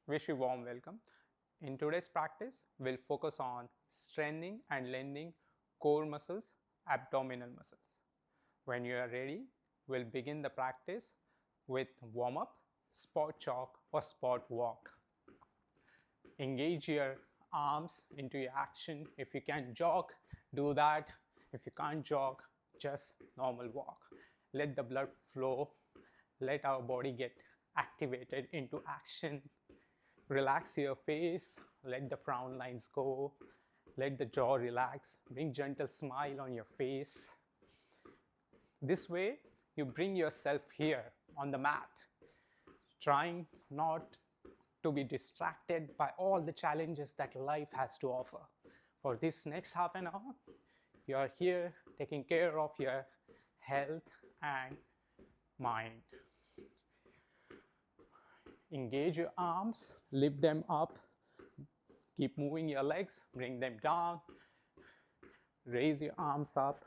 Wish you warm welcome. In today's practice, we'll focus on strengthening and lengthening core muscles, abdominal muscles. When you are ready, we'll begin the practice with warm-up, spot jog or spot walk. Engage your arms into your action. If you can jog, do that. If you can't jog, just normal walk. Let the blood flow. Let our body get activated into action. Relax your face, let the frown lines go, let the jaw relax, bring gentle smile on your face. This way, you bring yourself here on the mat, trying not to be distracted by all the challenges that life has to offer. For this next half an hour, you are here taking care of your health and mind. Engage your arms, lift them up, keep moving your legs, bring them down, raise your arms up,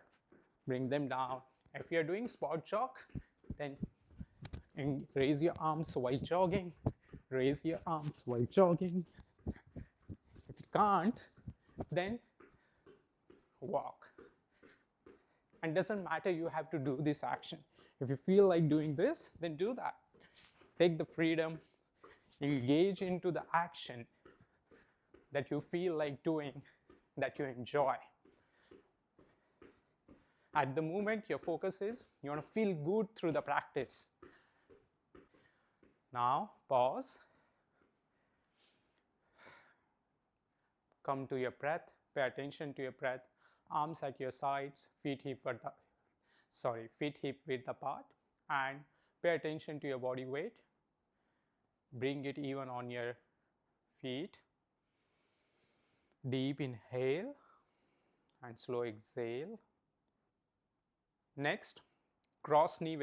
bring them down. If you're doing spot jog, then raise your arms while jogging, raise your arms while jogging. If you can't, then walk. And doesn't matter you have to do this action. If you feel like doing this, then do that. Take the freedom, engage into the action that you feel like doing, that you enjoy. At the moment, your focus is you want to feel good through the practice. Now, pause. Come to your breath. Pay attention to your breath. Arms at your sides, feet hip width apart, and pay attention to your body weight. Bring it even on your feet. Deep inhale and slow exhale. Next, cross knee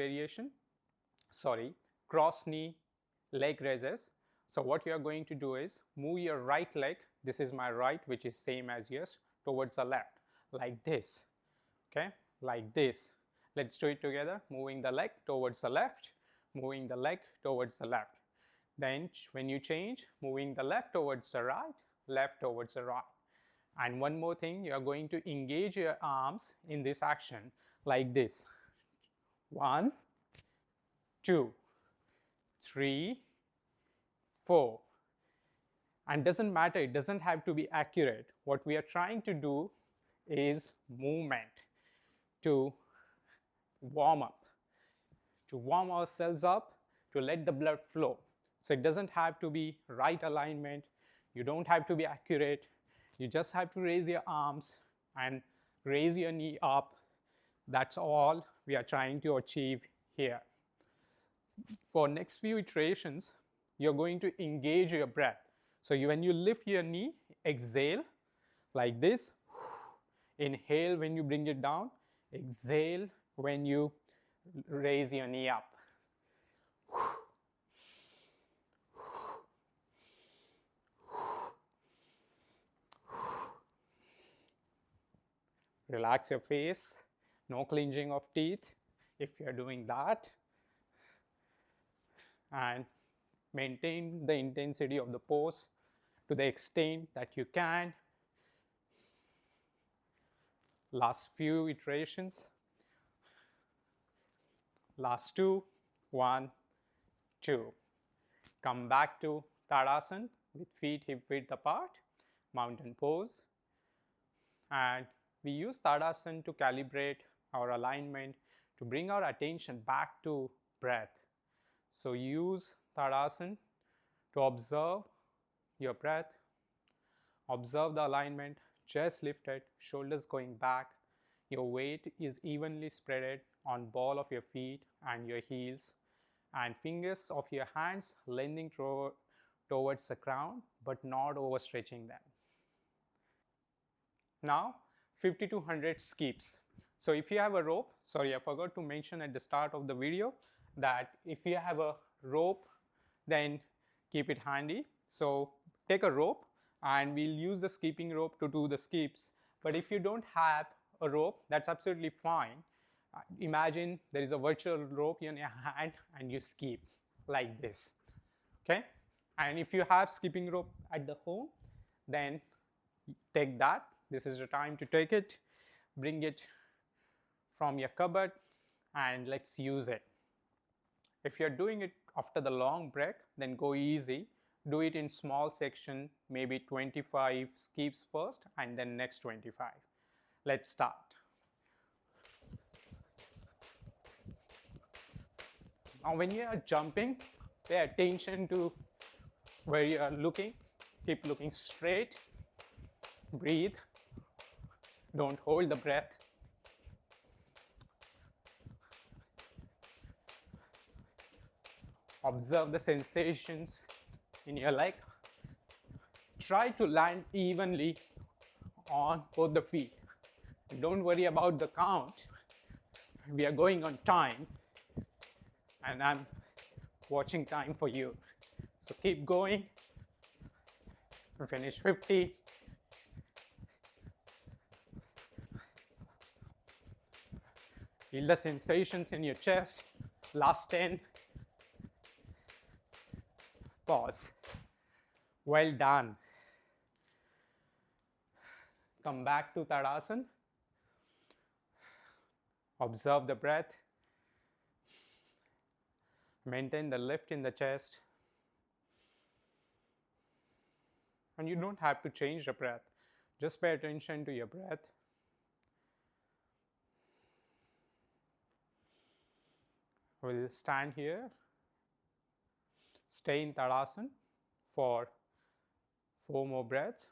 leg raises. So what you are going to do is move your right leg, this is my right, which is same as yours, towards the left, like this, okay, like this. Let's do it together, moving the leg towards the left, moving the leg towards the left. Then when you change, moving the left towards the right, left towards the right. And one more thing, you are going to engage your arms in this action like this. 1, 2, 3, 4. And doesn't matter, it doesn't have to be accurate. What we are trying to do is movement to warm up, to warm ourselves up, to let the blood flow. So it doesn't have to be right alignment. You don't have to be accurate. You just have to raise your arms and raise your knee up. That's all we are trying to achieve here. For next few iterations, you're going to engage your breath. So when you lift your knee, exhale like this. Inhale when you bring it down. Exhale when you raise your knee up. Relax your face, no clenching of teeth if you are doing that, and maintain the intensity of the pose to the extent that you can. Last few iterations, last 2, 1, 2. Come back to Tadasana with feet hip width apart, mountain pose, and we use Tadasana to calibrate our alignment, to bring our attention back to breath. So use Tadasana to observe your breath, observe the alignment, chest lifted, shoulders going back, your weight is evenly spread on ball of your feet and your heels, and fingers of your hands leaning towards the ground but not overstretching them. Now 50 to 100 skips. So if you have a rope, sorry I forgot to mention at the start of the video that if you have a rope, then keep it handy. So take a rope and we'll use the skipping rope to do the skips. But if you don't have a rope, that's absolutely fine. Imagine there is a virtual rope in your hand and you skip like this, okay? And if you have skipping rope at the home, then take that. This is the time to take it. Bring it from your cupboard and let's use it. If you're doing it after the long break, then go easy. Do it in small section, maybe 25 skips first and then next 25. Let's start. Now when you are jumping, pay attention to where you are looking. Keep looking straight. Breathe. Don't hold the breath. Observe the sensations in your leg. Try to land evenly on both the feet. Don't worry about the count. We are going on time and I'm watching time for you. So keep going. Finish 50. Feel the sensations in your chest. Last 10. Pause. Well done. Come back to Tadasana. Observe the breath. Maintain the lift in the chest. And you don't have to change the breath. Just pay attention to your breath. We'll stand here. Stay in Tadasana for 4 more breaths.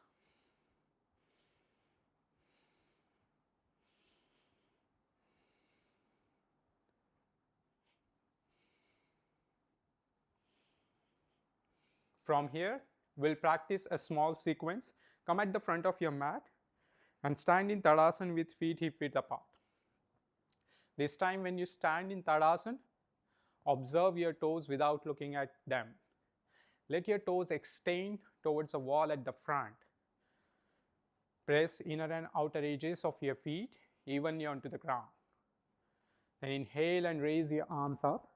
From here, we'll practice a small sequence. Come at the front of your mat and stand in Tadasana with feet hip width apart. This time when you stand in Tadasana, observe your toes without looking at them. Let your toes extend towards the wall at the front. Press inner and outer edges of your feet evenly onto the ground. Then inhale and raise your arms up.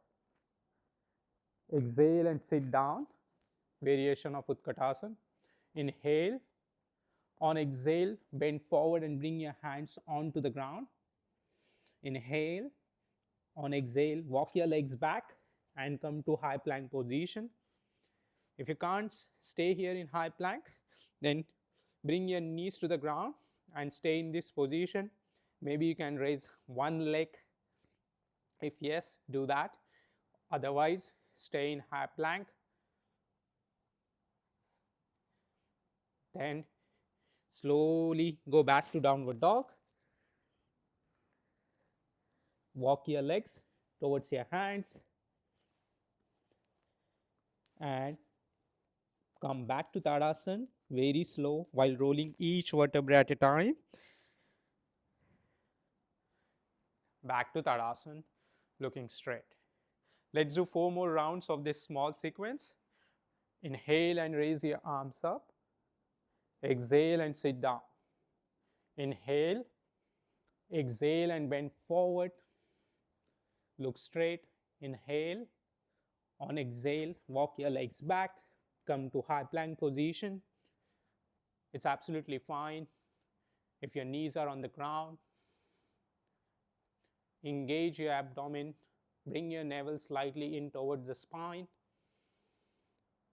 Exhale and sit down. Variation of Utkatasana. Inhale. On exhale, bend forward and bring your hands onto the ground. Inhale. On exhale, walk your legs back and come to high plank position. If you can't stay here in high plank, then bring your knees to the ground and stay in this position. Maybe you can raise one leg. If yes, do that. Otherwise, stay in high plank. Then slowly go back to downward dog. Walk your legs towards your hands and come back to Tadasana very slow while rolling each vertebra at a time. Back to Tadasana, looking straight. Let's do 4 more rounds of this small sequence. Inhale and raise your arms up. Exhale and sit down. Inhale, exhale and bend forward. Look straight. Inhale. On exhale, walk your legs back. Come to high plank position. It's absolutely fine if your knees are on the ground. Engage your abdomen. Bring your navel slightly in towards the spine.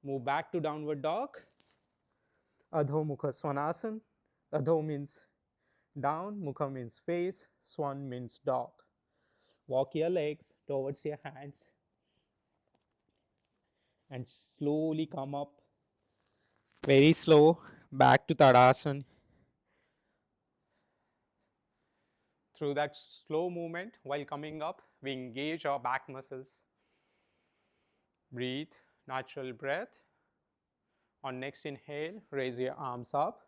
Move back to downward dog. Adho Mukha Svanasana. Adho means down, Mukha means face, Swan means dog. Walk your legs towards your hands and slowly come up. Very slow, back to Tadasana. Through that slow movement, while coming up, we engage our back muscles. Breathe, natural breath. On next inhale, raise your arms up.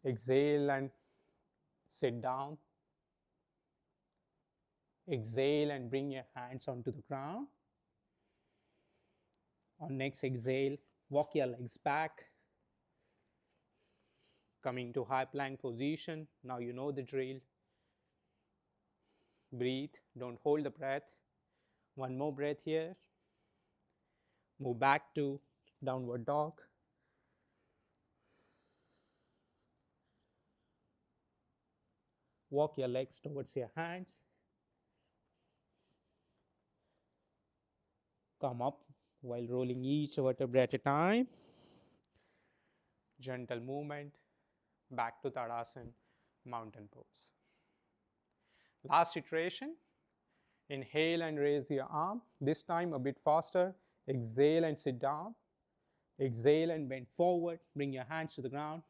Exhale and sit down. Exhale and bring your hands onto the ground. On next exhale, walk your legs back. Coming to high plank position. Now you know the drill. Breathe, don't hold the breath. One more breath here. Move back to downward dog. Walk your legs towards your hands. Come up while rolling each vertebra at a time. Gentle movement. Back to Tadasana, mountain pose. Last iteration. Inhale and raise your arm. This time a bit faster. Exhale and sit down. Exhale and bend forward. Bring your hands to the ground.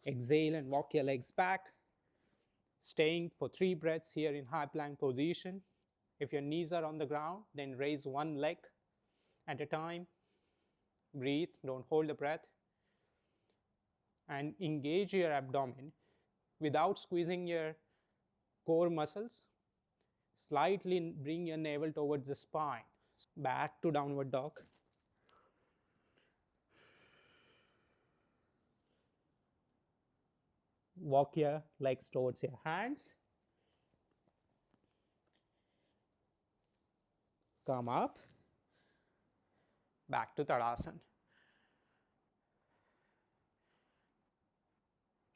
Exhale and walk your legs back. Staying for 3 breaths here in high plank position. If your knees are on the ground, then raise one leg at a time. Breathe, don't hold the breath. And engage your abdomen without squeezing your core muscles. Slightly bring your navel towards the spine. Back to downward dog. Walk your legs towards your hands. Come up. Back to Tadasana.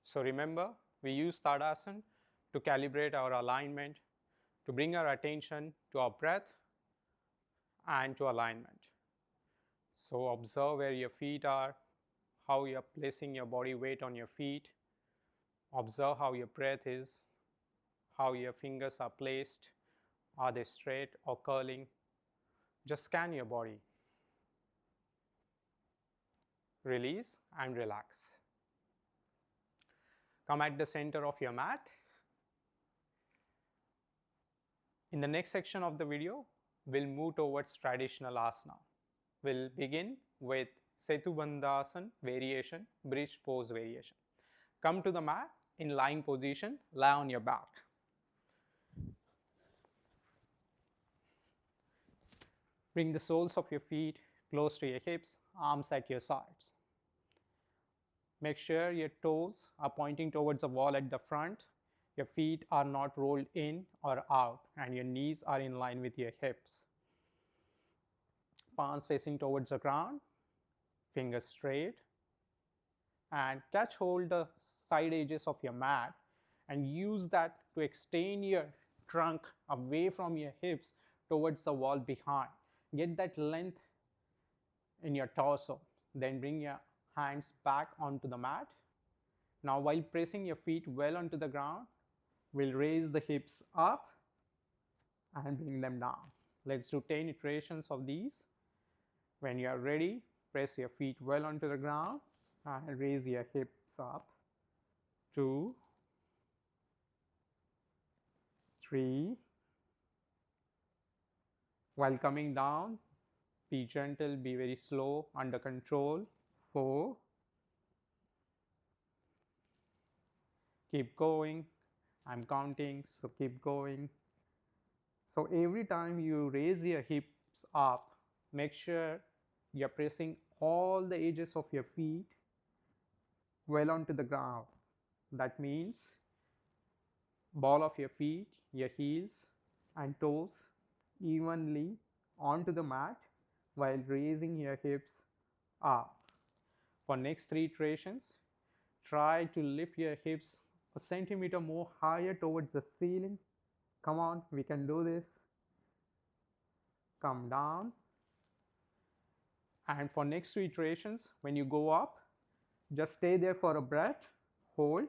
So remember, we use Tadasana to calibrate our alignment, to bring our attention to our breath and to alignment. So observe where your feet are, how you are placing your body weight on your feet. Observe how your breath is, how your fingers are placed. Are they straight or curling? Just scan your body. Release and relax. Come at the center of your mat. In the next section of the video, we'll move towards traditional asana. We'll begin with Setu Bandhasana variation, bridge pose variation. Come to the mat in lying position, lie on your back. Bring the soles of your feet close to your hips, arms at your sides. Make sure your toes are pointing towards the wall at the front. Your feet are not rolled in or out, and your knees are in line with your hips. Palms facing towards the ground, fingers straight, and catch hold the side edges of your mat and use that to extend your trunk away from your hips towards the wall behind. Get that length in your torso. Then bring your hands back onto the mat. Now while pressing your feet well onto the ground, we'll raise the hips up and bring them down. Let's do 10 iterations of these. When you are ready, press your feet well onto the ground and raise your hips up. 2, 3. While coming down, be gentle, be very slow, under control. 4. Keep going. I'm counting, so keep going. So every time you raise your hips up, make sure you're pressing all the edges of your feet well onto the ground. That means ball of your feet, your heels and toes evenly onto the mat while raising your hips up. For next 3 iterations, try to lift your hips a centimeter more higher towards the ceiling. Come on, we can do this. Come down. And for next 2 iterations, when you go up, just stay there for a breath, hold.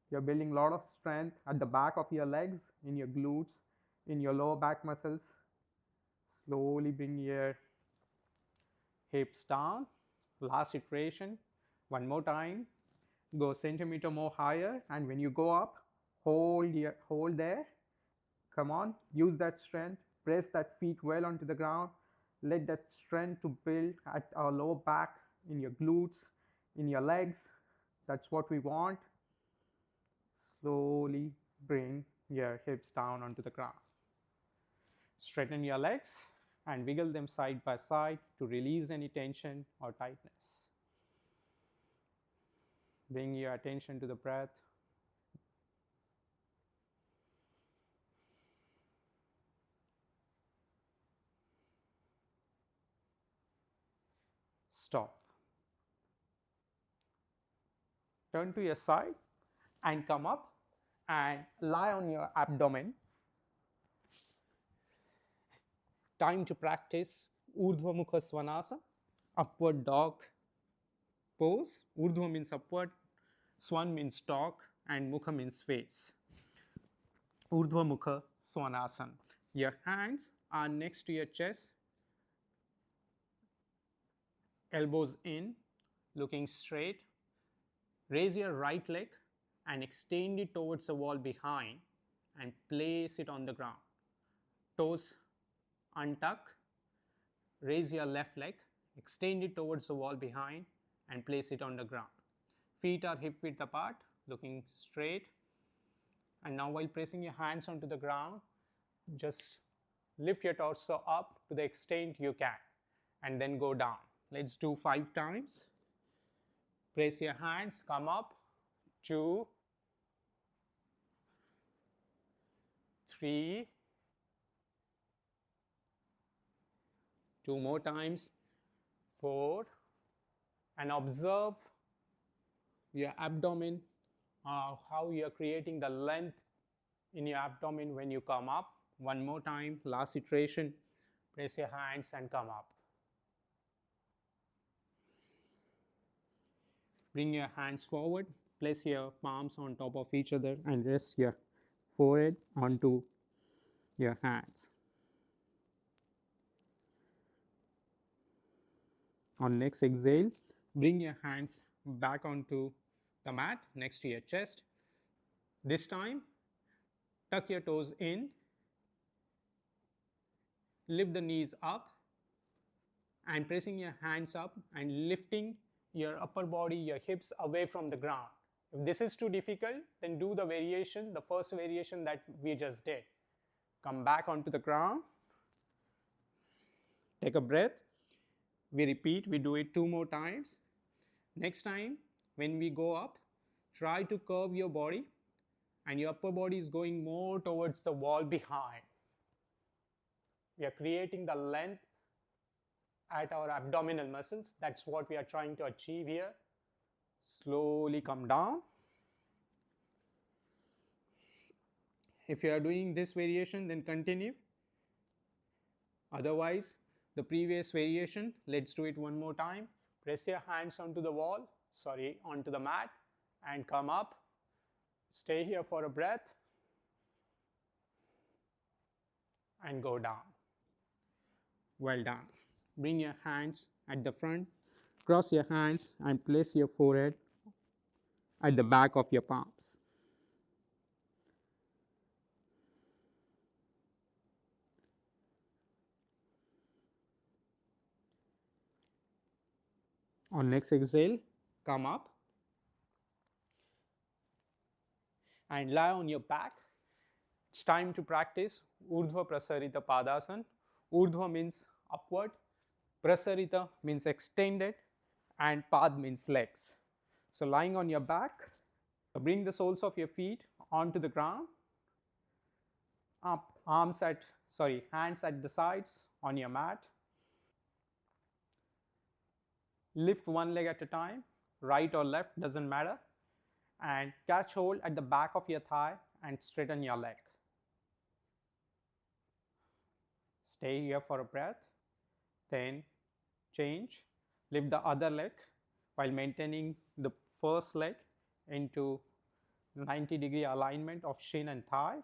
You're building a lot of strength at the back of your legs, in your glutes, in your lower back muscles. Slowly bring your hips down. Last iteration, one more time. Go centimeter more higher, and when you go up, hold there. Come on, use that strength. Press that feet well onto the ground. Let that strength to build at our lower back, in your glutes, in your legs. That's what we want. Slowly bring your hips down onto the ground. Straighten your legs and wiggle them side by side to release any tension or tightness. Bring your attention to the breath. stop. Turn to your side and come up and lie on your abdomen. Time to practice Urdhva Mukha Svanasana, upward dog pose. Urdhva means upward, Swan means dog, and Mukha means face. Urdhva Mukha Svanasana. Your hands are next to your chest, elbows in, looking straight. Raise your right leg and extend it towards the wall behind and place it on the ground. Toes untuck. Raise your left leg, extend it towards the wall behind and place it on the ground. Feet are hip width apart, looking straight. And now while pressing your hands onto the ground, just lift your torso up to the extent you can and then go down. Let's do 5 times. Press your hands, come up, 2, 3, 2 more times, 4, and observe your abdomen, how you are creating the length in your abdomen when you come up. 1 more time, last iteration, press your hands and come up. Bring your hands forward, place your palms on top of each other and rest your forehead onto your hands. On next exhale, bring your hands back onto the mat next to your chest. This time, tuck your toes in, lift the knees up, and pressing your hands up and lifting your upper body, your hips away from the ground. If this is too difficult, then do the variation, the first variation that we just did. Come back onto the ground, take a breath. We repeat, we do it 2 more times. Next time, when we go up, try to curve your body and your upper body is going more towards the wall behind. We are creating the length at our abdominal muscles. That's what we are trying to achieve here. Slowly come down. If you are doing this variation, then continue. Otherwise, the previous variation, let's do it 1 more time. Press your hands onto the wall, onto the mat and come up. Stay here for a breath and go down. Well done. Bring your hands at the front, cross your hands and place your forehead at the back of your palms. On next exhale, come up and lie on your back. It's time to practice Urdhva Prasarita Padasana. Urdhva means upward, Prasarita means extended, and Pad means legs. So lying on your back, bring the soles of your feet onto the ground, up, hands at the sides on your mat. Lift one leg at a time, right or left, doesn't matter, and catch hold at the back of your thigh and straighten your leg. Stay here for a breath, then change, lift the other leg while maintaining the first leg into 90-degree alignment of shin and thigh,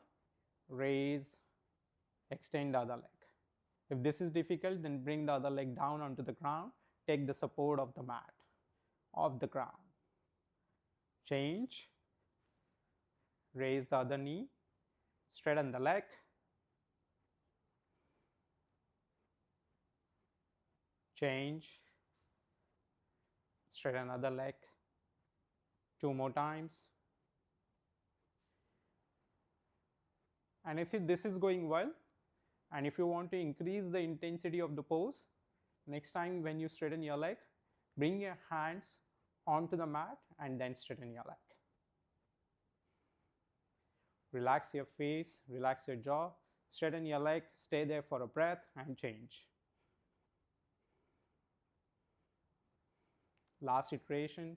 raise, extend the other leg. If this is difficult, then bring the other leg down onto the ground, take the support of the mat, of the ground. Change, raise the other knee, straighten the leg, change, straighten another leg, 2 more times. And if this is going well, and if you want to increase the intensity of the pose, next time when you straighten your leg, bring your hands onto the mat and then straighten your leg. Relax your face, relax your jaw, straighten your leg, stay there for a breath and change. Last iteration.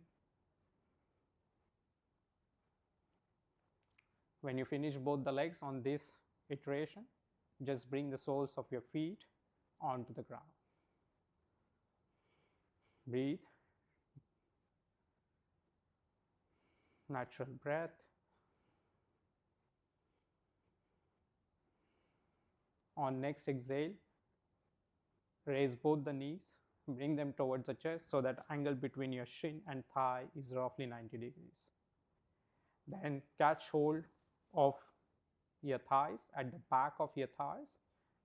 When you finish both the legs on this iteration, just bring the soles of your feet onto the ground. Breathe. Natural breath. On next exhale, raise both the knees, bring them towards the chest so that angle between your shin and thigh is roughly 90 degrees. Then catch hold of your thighs at the back of your thighs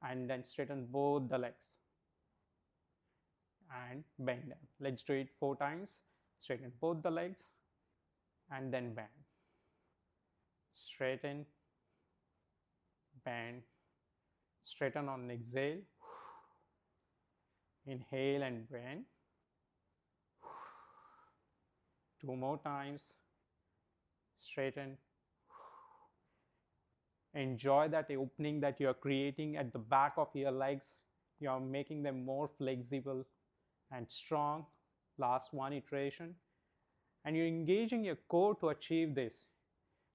and then straighten both the legs and bend them. Let's do it 4 times. Straighten both the legs and then bend. Straighten, bend, straighten on exhale. Inhale and bend. 2 more times. Straighten. Enjoy that opening that you are creating at the back of your legs. You are making them more flexible and strong. Last one iteration. And you're engaging your core to achieve this.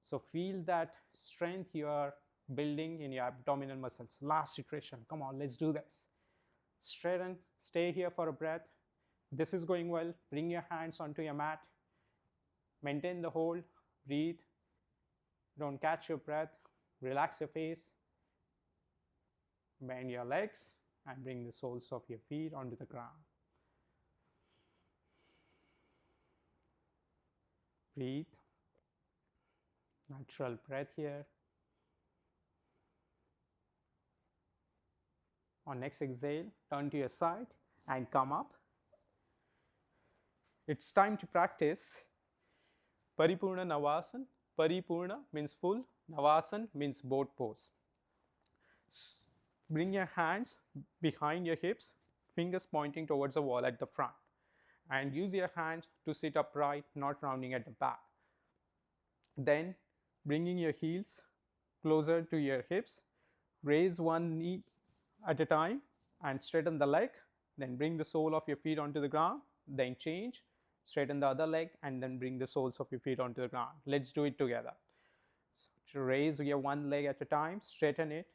So feel that strength you are building in your abdominal muscles. Last iteration. Come on, let's do this. Straighten, stay here for a breath. This is going well. Bring your hands onto your mat. Maintain the hold. Breathe. Don't catch your breath. Relax your face. Bend your legs and bring the soles of your feet onto the ground. Breathe. Natural breath here. On next exhale, turn to your side and come up. It's time to practice Paripurna Navasana. Paripurna means full, Navasana means boat pose. Bring your hands behind your hips, fingers pointing towards the wall at the front, and use your hands to sit upright, not rounding at the back. Then bringing your heels closer to your hips, raise one knee at a time and straighten the leg. Then bring the sole of your feet onto the ground. Then change, straighten the other leg and then bring the soles of your feet onto the ground. Let's do it together. So raise your one leg at a time, straighten it,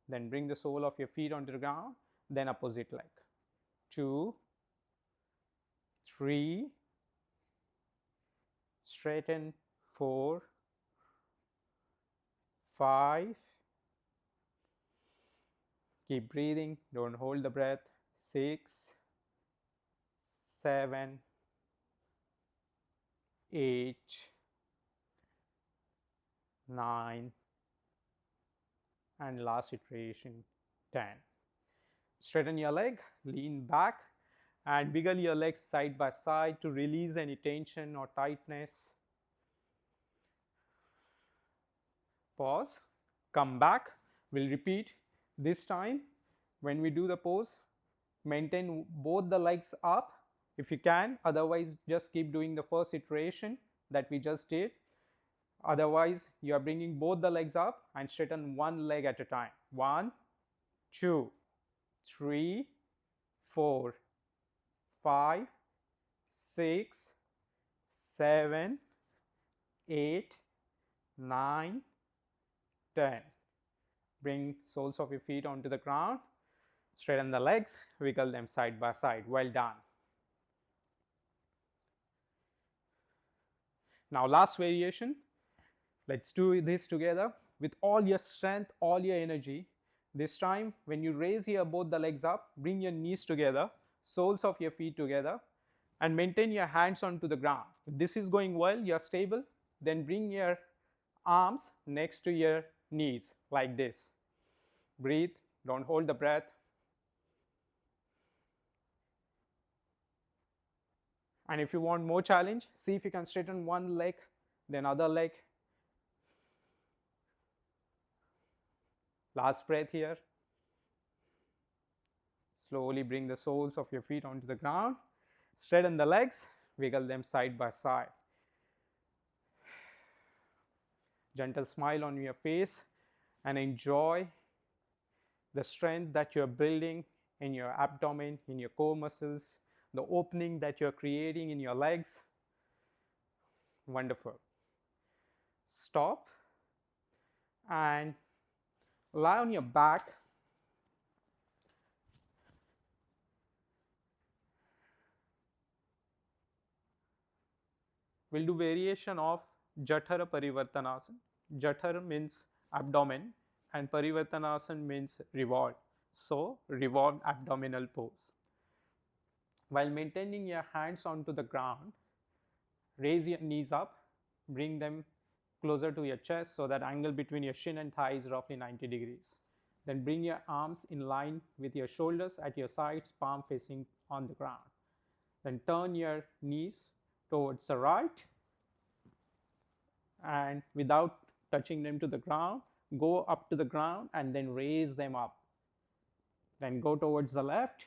then bring the sole of your feet onto the ground, then opposite leg. 2, 3, straighten, 4, 5, keep breathing, don't hold the breath, 6, 7, 8, 9, and last iteration 10. Straighten your leg, lean back and wiggle your legs side by side to release any tension or tightness. Pause, come back, we'll repeat. This time when we do the pose, maintain both the legs up if you can, otherwise just keep doing the first iteration that we just did. Otherwise you are bringing both the legs up and straighten one leg at a time. 1, 2, 3, 4, 5, 6, 7, 8, 9, 10. Bring soles of your feet onto the ground, straighten the legs, wiggle them side by side. Well done. Now last variation. Let's do this together with all your strength, all your energy. This time when you raise both the legs up, bring your knees together, soles of your feet together and maintain your hands onto the ground. If this is going well, you're stable, then bring your arms next to your knees like this. Breathe, don't hold the breath. And if you want more challenge, see if you can straighten one leg, then other leg. Last breath here. Slowly bring the soles of your feet onto the ground. Straighten the legs, wiggle them side by side. Gentle smile on your face and enjoy the strength that you're building in your abdomen, in your core muscles. the opening that you're creating in your legs. Wonderful. Stop and lie on your back. We'll do variation of Jatara Parivartanasana. Jatara means abdomen and Parivartanasana means revolve. So revolve abdominal pose. While maintaining your hands onto the ground, raise your knees up, bring them closer to your chest so that angle between your shin and thigh is roughly 90 degrees. Then bring your arms in line with your shoulders at your sides, palm facing on the ground. Then turn your knees towards the right and without touching them to the ground, go up to the ground and then raise them up. Then go towards the left,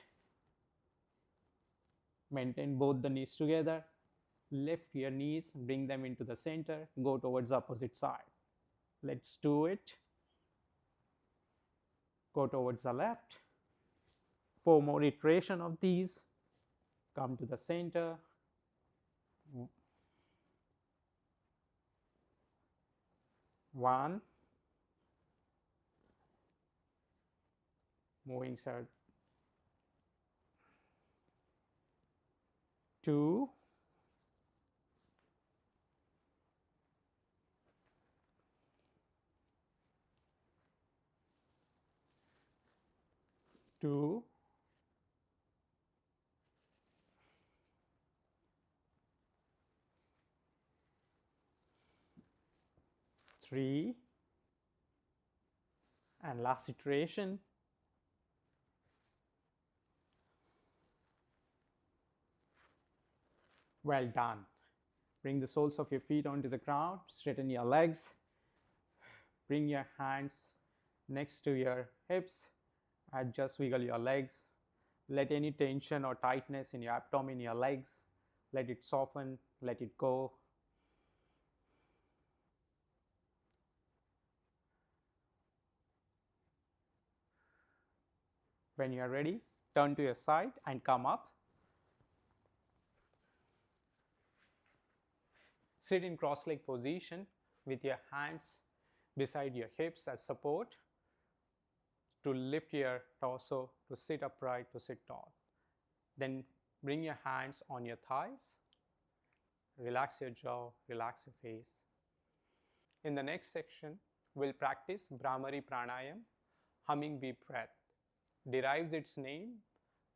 maintain both the knees together, lift your knees, bring them into the center, go towards the opposite side. Let's do it. Go towards the left. 4 more iteration of these. Come to the center. 1. Moving side. 2. 2. 3. And last iteration. Well done. Bring the soles of your feet onto the ground, straighten your legs, bring your hands next to your hips, and just wiggle your legs. Let any tension or tightness in your abdomen, your legs, let it soften, let it go. When you are ready, turn to your side and come up. Sit in cross-leg position with your hands beside your hips as support to lift your torso, to sit upright, to sit tall. Then bring your hands on your thighs. Relax your jaw, relax your face. In the next section, we'll practice Bhramari Pranayam, humming bee breath. Derives its name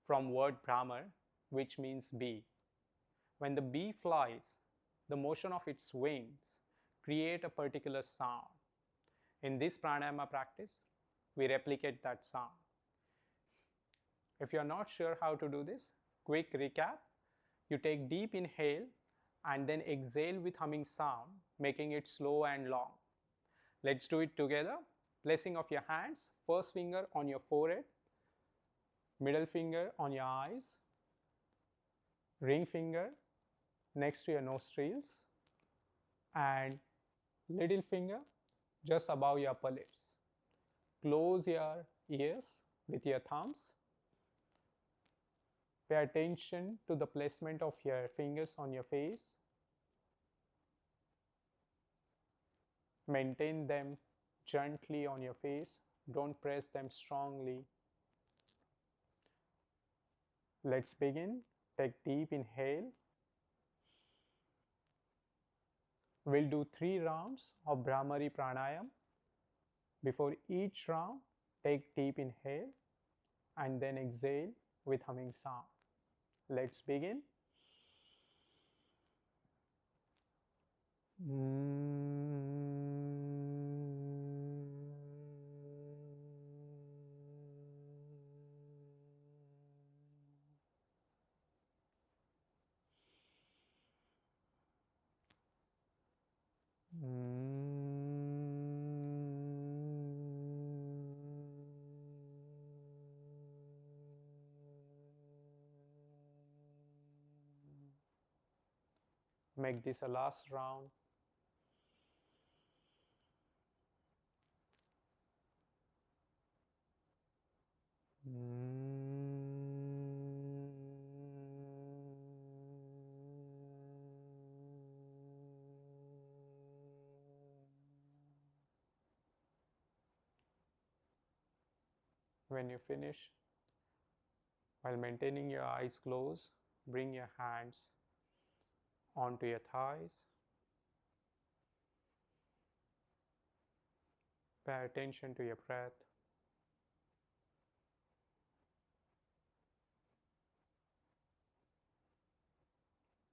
from word Brahmar, which means bee. When the bee flies, the motion of its wings create a particular sound. In this pranayama practice, we replicate that sound. If you are not sure how to do this, quick recap. You take deep inhale and then exhale with humming sound, making it slow and long. Let's do it together. Placing of your hands, first finger on your forehead, middle finger on your eyes, ring finger next to your nostrils, and little finger just above your upper lips. Close your ears with your thumbs. Pay attention to the placement of your fingers on your face. Maintain them gently on your face. Don't press them strongly. Let's begin. Take deep inhale. We'll do 3 rounds of Bhramari Pranayam. Before each round, take deep inhale and then exhale with humming sound. Let's begin. Make this a last round. When you finish, while maintaining your eyes closed, bring your hands onto your thighs. Pay attention to your breath.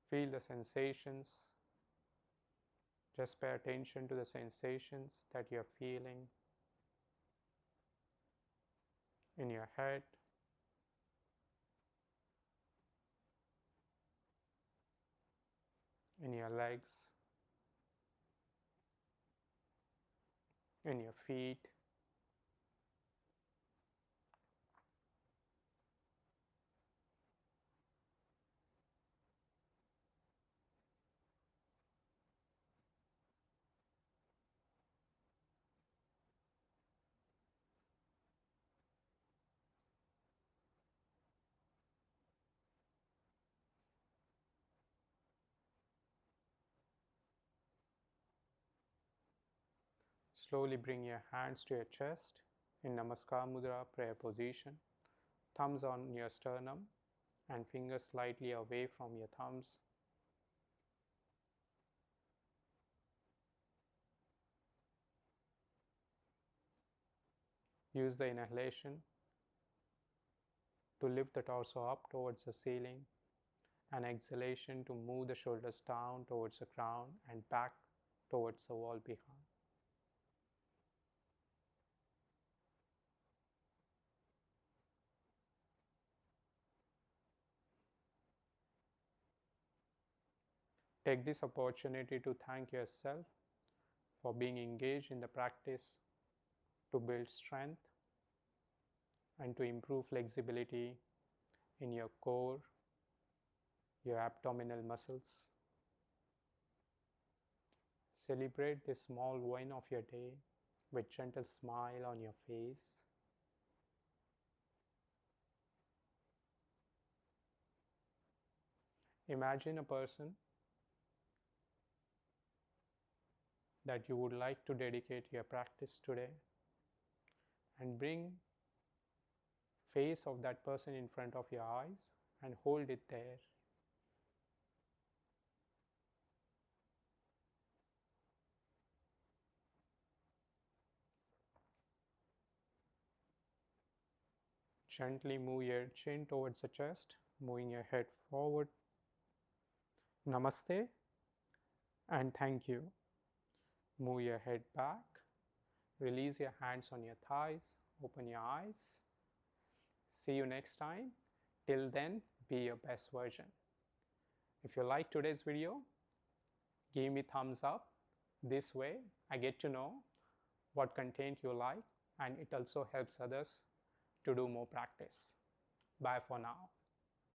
Feel the sensations. Just pay attention to the sensations that you're feeling in your head, in your legs, in your feet. Slowly bring your hands to your chest in Namaskar Mudra prayer position. Thumbs on your sternum and fingers slightly away from your thumbs. Use the inhalation to lift the torso up towards the ceiling and exhalation to move the shoulders down towards the ground and back towards the wall behind. Take this opportunity to thank yourself for being engaged in the practice to build strength and to improve flexibility in your core, your abdominal muscles. Celebrate this small win of your day with gentle smile on your face. Imagine a person that you would like to dedicate your practice today and bring face of that person in front of your eyes and hold it there. Gently move your chin towards the chest, moving your head forward. Namaste and thank you. Move your head back. Release your hands on your thighs. Open your eyes. See you next time. Till then, be your best version. If you like today's video, give me thumbs up. This way, I get to know what content you like, and it also helps others to do more practice. Bye for now.